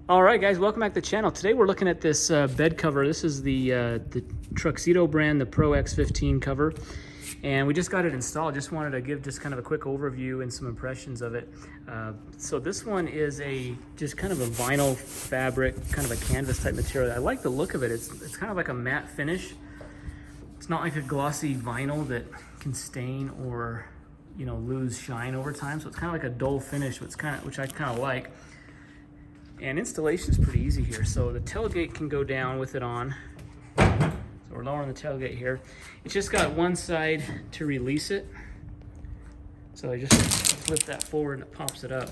All right, guys, welcome back to the channel. Today we're looking at this bed cover. This is the Truxedo brand, the Pro X15 cover, and we just got it installed. Just wanted to give just kind of a quick overview and some impressions of it. So this one is just kind of a vinyl fabric, kind of a canvas type material. I like the look of it. It's kind of like a matte finish. It's not like a glossy vinyl that can stain or lose shine over time. So it's kind of like a dull finish, which I kind of like. And installation is pretty easy here. So the tailgate can go down with it on. So we're lowering the tailgate here. It's just got one side to release it. So I just flip that forward and it pops it up.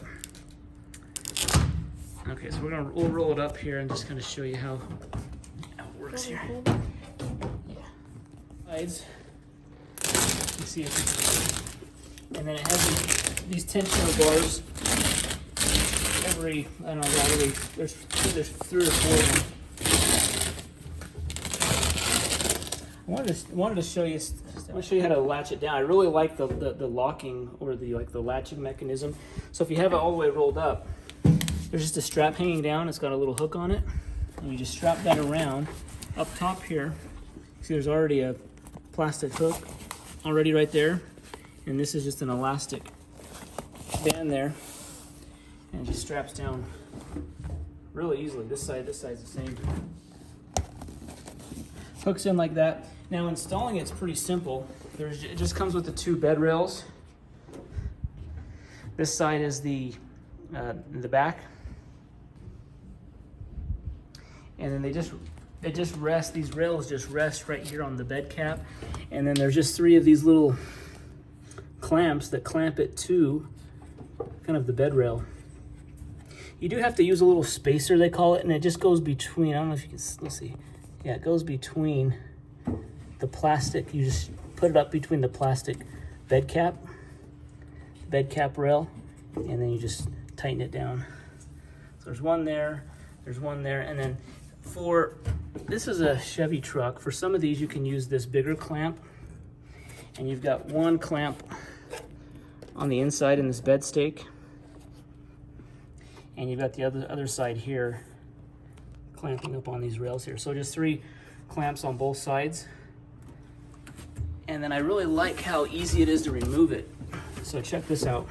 Okay, so we'll roll it up here and just kind of show you how it works here. Sides. You see it. And then it has these tensioner bars. I don't know, there's 3 or 4 of them. I wanted to show you. I want to show you how to latch it down. I really like the locking or the latching mechanism. So if you have it all the way rolled up, there's just a strap hanging down. It's got a little hook on it, and you just strap that around. Up top here, see there's already a plastic hook already right there, and this is just an elastic band there. And it just straps down really easily. This side's the same. Hooks in like that. Now installing it's pretty simple. It just comes with the 2 bed rails. This side is the back, and then these rails just rest right here on the bed cap, and then there's just 3 of these little clamps that clamp it to kind of the bed rail. You do have to use a little spacer, they call it, and it just goes between, I don't know if you can, let's see. Yeah, it goes between the plastic. You just put it up between the plastic bed cap rail, and then you just tighten it down. So there's one there, and then this is a Chevy truck. For some of these, you can use this bigger clamp, and you've got one clamp on the inside in this bed stake. And you've got the other side here clamping up on these rails here. So just 3 clamps on both sides. And then I really like how easy it is to remove it. So check this out.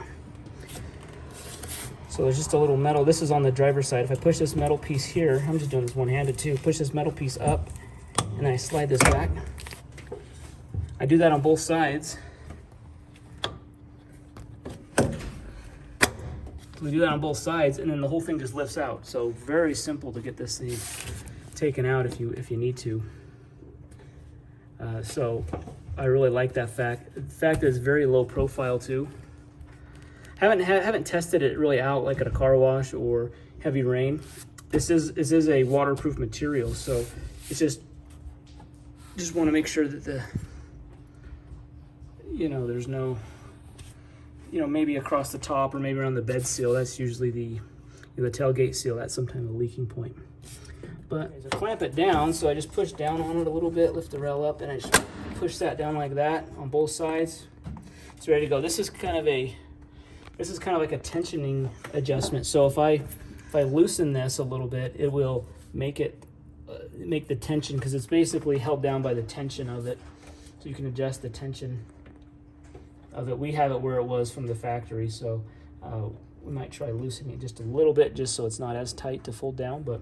So there's just a little metal. This is on the driver's side. If I push this metal piece here, I'm just doing this one-handed too. Push this metal piece up and I slide this back. I do that on both sides. We do that on both sides, and then the whole thing just lifts out. So very simple to get this thing taken out if you need to. So I really like that fact. The fact that it's very low profile too. Haven't tested it really out like at a car wash or heavy rain. This is a waterproof material, so it's just want to make sure that there's no. Maybe across the top or maybe around the bed seal. That's usually the tailgate seal. That's sometimes a leaking point. But I clamp it down, so I just push down on it a little bit, lift the rail up, and I just push that down like that on both sides. It's ready to go. This is kind of like a tensioning adjustment. So if I loosen this a little bit, it will make the tension, because it's basically held down by the tension of it. So you can adjust the tension of it. We have it where it was from the factory, so we might try loosening it just a little bit, just so it's not as tight to fold down, but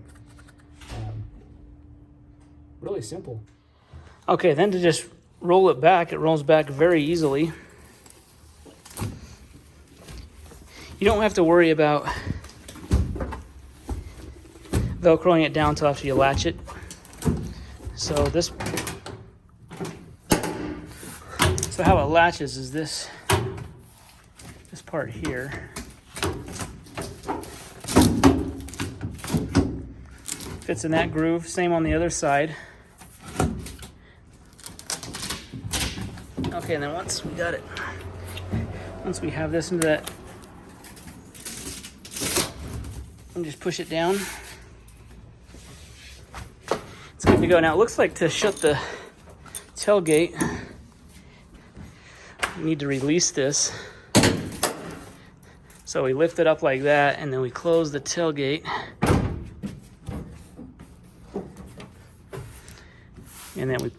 really simple. Okay, then to just roll it back, it rolls back very easily. You don't have to worry about Velcroing it down until after you latch it. So how it latches is this part here. Fits in that groove. Same on the other side. Okay, and then once we have this into that, and just push it down. It's good to go. Now it looks like to shut the tailgate, you need to release this. So we lift it up like that, and then we close the tailgate and then we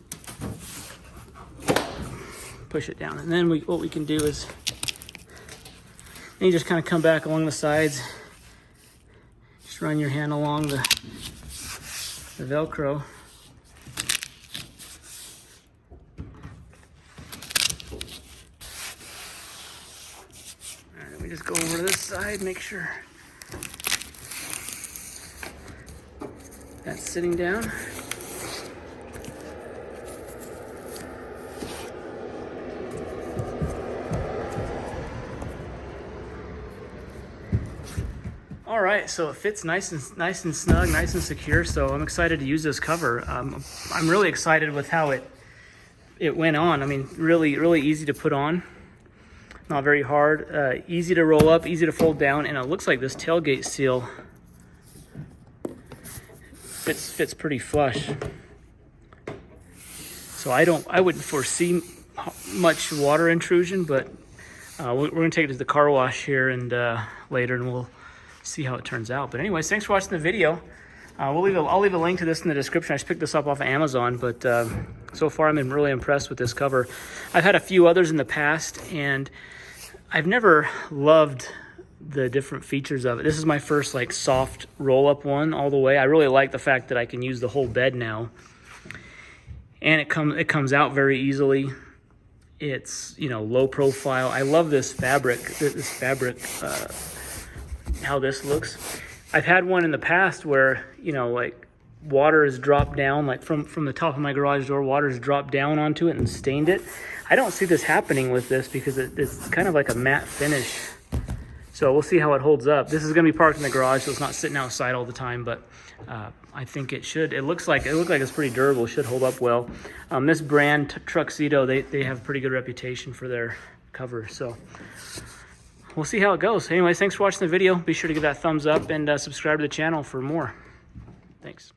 push it down. And then what we can do is, and you just kind of come back along the sides, just run your hand along the Velcro. All right, let me just go over to this side, make sure that's sitting down. All right, so it fits nice and snug, nice and secure. So I'm excited to use this cover. I'm really excited with how it went on. I mean, really easy to put on. Not very hard. Easy to roll up, easy to fold down, and it looks like this tailgate seal fits pretty flush. So I wouldn't foresee much water intrusion, but we're gonna take it to the car wash here and later, and we'll see how it turns out. But anyways, thanks for watching the video. I'll leave a link to this in the description. I just picked this up off of Amazon, but so far I've been really impressed with this cover. I've had a few others in the past, and I've never loved the different features of it. This is my first like soft roll-up one all the way. I really like the fact that I can use the whole bed now, and it comes out very easily. It's, you know, low profile. I love this fabric. How this looks. I've had one in the past where, you know, like water has dropped down, like from the top of my garage door, water has dropped down onto it and stained it. I don't see this happening with this because it's kind of like a matte finish. So we'll see how it holds up. This is going to be parked in the garage, so it's not sitting outside all the time, but I think it should. It looks like it's pretty durable. It should hold up well. This brand, Truxedo, they have a pretty good reputation for their covers. So we'll see how it goes. Anyways, thanks for watching the video. Be sure to give that thumbs up and subscribe to the channel for more. Thanks.